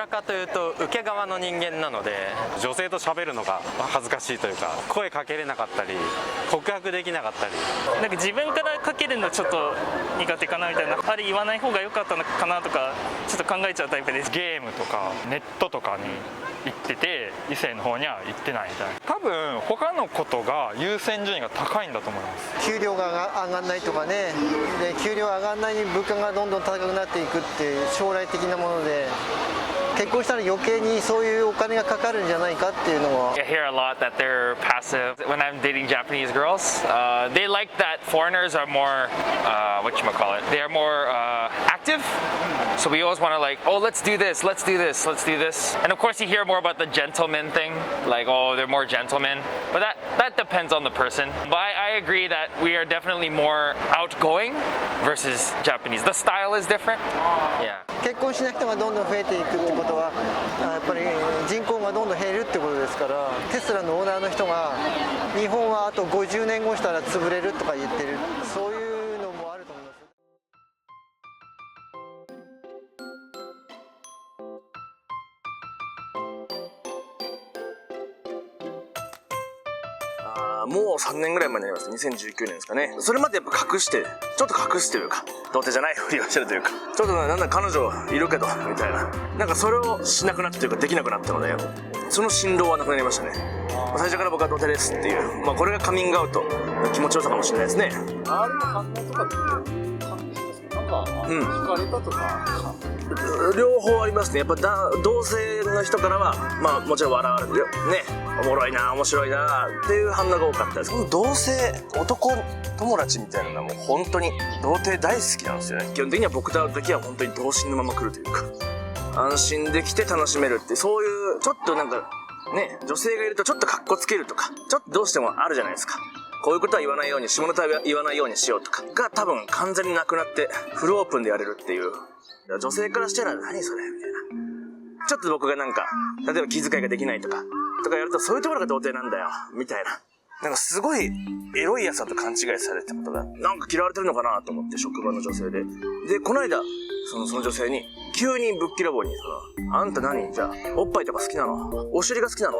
らかというと受け側の人間なので、女性と喋るのが恥ずかしいというか、声かけれなかったり告白できなかったり、なんか自分からかけるのちょっと苦手かなみたいな、あれ言わない方が良かったのかなとかちょっと考えちゃうタイプです。ゲームとかネットとかに行ってて異性の方には行ってないみたいな。多分他のことが優先順位が高いんだと思います。給料が上がんないとかね、で給料上がんないに物価がどんどん高くなっていくっていう将来的なもので、結婚したら余計にそういうお金がかかるんじゃないかっていうのは。 I hear a lot that they're passive when I'm dating Japanese girls. They like that foreigners are more, whatchamacallit, they are more active. So we always want to like, oh, let's do this, let's do this, let's do this. And of course you hear more about the gentleman thing, like, oh, they're more gentlemen. But that depends on the person. But I agree that we are definitely more outgoing versus Japanese. The style is different. Yeah. 結婚しない人がどんどん増えていくってことは、やっぱり人口がどんどん減るってことですから、テスラのオーナーの人が日本はあと50年後したら潰れるとか言ってる、そういうのもあると思います。もう3年ぐらい前になります。2019年ですかね。それまでやっぱ隠して、ちょっと隠すというか、童貞じゃないふりをしてるというか、ちょっとなんだ彼女いるけどみたいな、なんかそれをしなくなったというかできなくなったので、その振動はなくなりましたね。最初から僕は童貞ですっていう、これがカミングアウトの気持ちよさかもしれないですね。周りの反応とかって感じですか？なんか惹かれたとか。両方ありますね。やっぱ同性の人からはもちろん笑われるよね、おもろいな面白いなっていう反応が多かったです。同性男友達みたいなのはもう本当に童貞大好きなんですよね。基本的には僕と会う時は本当に童心のまま来るというか、安心できて楽しめるって、そういうちょっとなんかね、女性がいるとちょっとカッコつけるとかちょっとどうしてもあるじゃないですか。こういうことは言わないように、下ネタは言わないようにしようとかが多分完全になくなってフルオープンでやれるっていう、女性からしたら何それみたいな、ちょっと僕がなんか例えば気遣いができないとかやると、そういうところが童貞なんだよみたいな、なんかすごいエロいやつだと勘違いされたことが、なんか嫌われてるのかなと思って、職場の女性でこの間その女性に急にぶっきらぼうにあんた何じゃあおっぱいとか好きなの、お尻が好きなの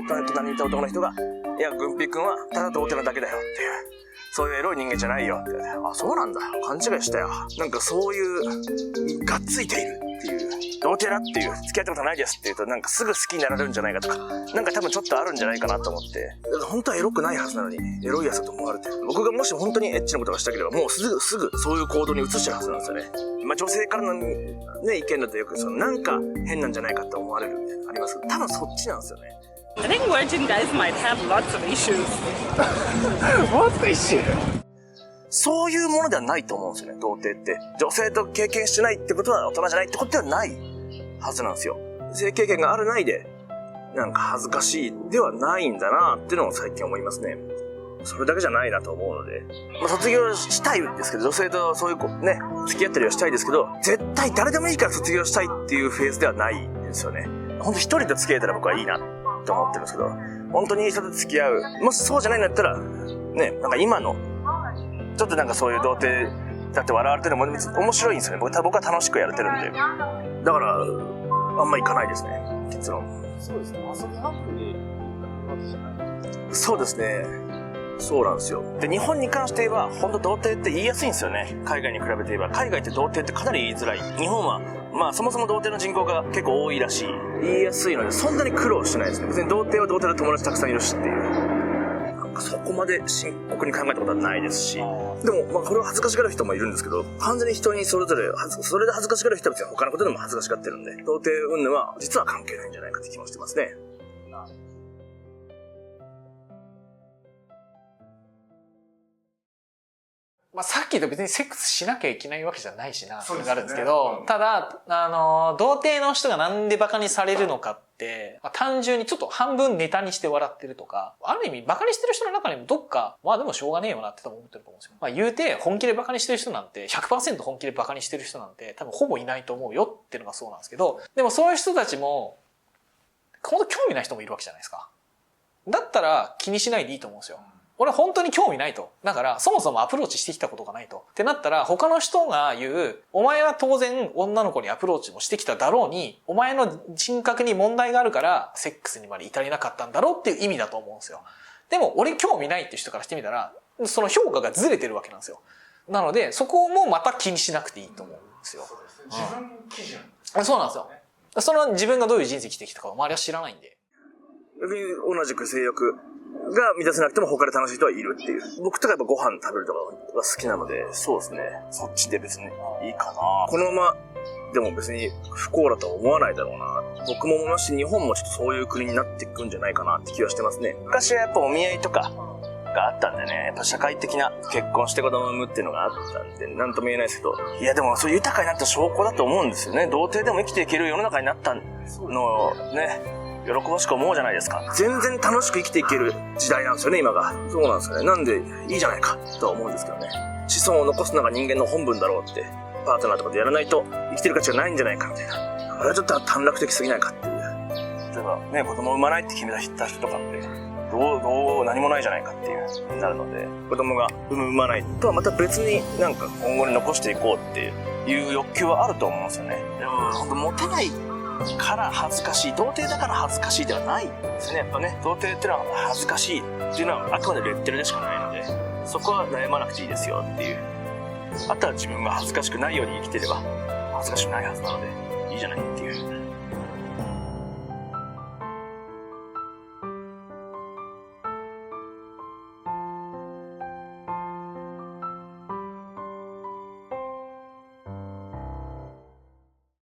みたいな、隣にいた男の人が、いやグンピー君はただ童貞なだけだよっていう、そういうエロい人間じゃないよって言われて、あ、そうなんだ、勘違いしたよ。なんかそういうがっついているっていう、童貞だっていう、付き合ったことないですって言うとなんかすぐ好きになられるんじゃないかとか、なんか多分ちょっとあるんじゃないかなと思って、本当はエロくないはずなのにエロいやつだと思われて、僕がもし本当にエッチなことがしたければもうすぐそういう行動に移しちゃうはずなんですよね。女性からのね意見だとよくなんか変なんじゃないかって思われるみたいなのありますけど、多分そっちなんですよね。I think virgin guys might have lots of issues. What's the issue? そういうものではないと思うんですよね、童貞って。女性と経験してないってことは大人じゃないってことではないはずなんですよ。性経験があるないで、なんか恥ずかしいではないんだなっていうのを最近思いますね。それだけじゃないなと思うので。卒業したいんですけど、女性とそういうね、付き合ったりはしたいですけど、絶対誰でもいいから卒業したいっていうフェーズではないんですよね。ほんと一人と付き合えたら僕はいいなと思ってるんですけど、本当に人と付き合う、もしそうじゃないんだったら、ね、なんか今の、ちょっとなんかそういう童貞だって笑われてるのも面白いんですよね。僕は楽しくやれてるんで。だから、あんま行かないですね、結論。そうですね、遊び半分で行くわけじゃない。そうですね。そうなんですよ。で、日本に関して言えば、本当童貞って言いやすいんですよね。海外に比べて言えば。海外って童貞ってかなり言いづらい。日本は、そもそも童貞の人口が結構多いらしい。言いやすいので、そんなに苦労しないですね。別に童貞は童貞で友達たくさんいるしっていう。なんかそこまで深刻に考えたことはないですし。でも、これを恥ずかしがる人もいるんですけど、完全に人にそれぞれ、それで恥ずかしがる人は別に他のことでも恥ずかしがってるんで、童貞云々は実は関係ないんじゃないかって気もしてますね。さっきと別にセックスしなきゃいけないわけじゃないしな、ってなるんですけど、ただ、童貞の人がなんでバカにされるのかって、単純にちょっと半分ネタにして笑ってるとか、ある意味バカにしてる人の中にもどっか、でもしょうがねえよなって多分思ってると思うんですよ。言うて、本気でバカにしてる人なんて、100% 本気でバカにしてる人なんて、多分ほぼいないと思うよっていうのがそうなんですけど、でもそういう人たちも、本当興味ない人もいるわけじゃないですか。だったら気にしないでいいと思うんですよ。俺本当に興味ないと。だからそもそもアプローチしてきたことがないと。ってなったら他の人が言う、お前は当然女の子にアプローチもしてきただろうに、お前の人格に問題があるからセックスにまで至りなかったんだろうっていう意味だと思うんですよ。でも俺興味ないっていう人からしてみたら、その評価がずれてるわけなんですよ。なのでそこもまた気にしなくていいと思うんですよ。自分基準。そうなんですよ。その自分がどういう人生生きてきたか周りは知らないんで。逆に同じく性欲が満たせなくても他で楽しい人はいるっていう。僕とかやっぱご飯食べるとかが好きなので、そうですね。そっちで別にいいかな。このままでも別に不幸だとは思わないだろうな。僕も思いますし、日本もちょっとそういう国になっていくんじゃないかなって気はしてますね。昔はやっぱお見合いとかがあったんでね、やっぱ社会的な結婚して子供を産むっていうのがあったんで、なんとも言えないですけど、いやでもそういう豊かになった証拠だと思うんですよね。童貞でも生きていける世の中になったのをね、喜ばしく思うじゃないですか。全然楽しく生きていける時代なんですよね、今が。そうなんですよね。なんでいいじゃないかとは思うんですけどね。子孫を残すのが人間の本分だろうって、パートナーとかでやらないと生きてる価値がないんじゃないかみたいな。あれはちょっと短絡的すぎないかっていう。例えばね、子供を産まないって決めた人とかって、何もないじゃないかっていうなるので、子供が産まないとはまた別になんか今後に残していこうっていう欲求はあると思うんですよね。でも本当モテないから恥ずかしい、童貞だから恥ずかしいではないんですね。やっぱね、童貞ってのは恥ずかしいっていうのはあくまでレッテルでしかないので、そこは悩まなくていいですよっていう。あとは自分が恥ずかしくないように生きてれば恥ずかしくないはずなのでいいじゃないっていう。